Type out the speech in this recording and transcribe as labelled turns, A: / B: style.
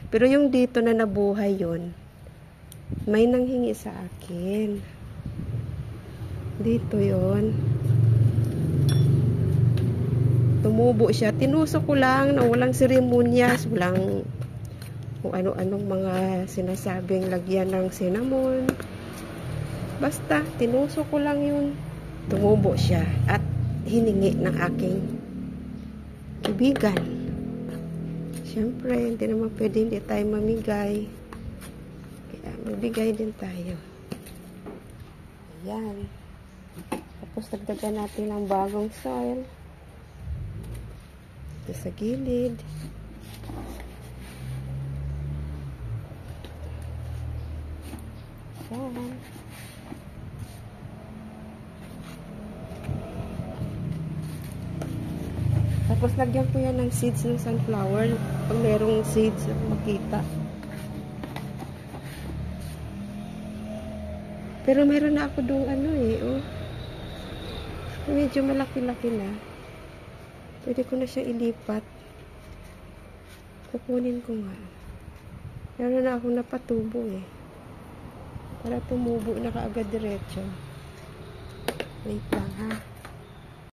A: Pero yung dito na nabuhay yon, may nanghingi sa akin. Dito yon. Tumubo siya. Tinusok ko lang na walang seremonyas, walang kung ano-anong mga sinasabing lagyan ng cinnamon. Basta, tinusok ko lang yun. Tumubo siya at hiningi ng aking kaibigan. Siyempre, hindi naman pwede hindi tayo mamigay. Kaya magbigay din tayo. Ayan. Tapos dagdagan natin ng bagong soil. Ito sa gilid. Ayan. Tapos lagyan ko yan ng seeds ng sunflower. Pag merong seeds na makita. Pero meron na ako doon oh. Medyo malaki-laki na. Pwede ko na siya ilipat. Kukunin ko nga. Meron na akong napatubo para tumubo na kaagad diretso. Wait lang ha.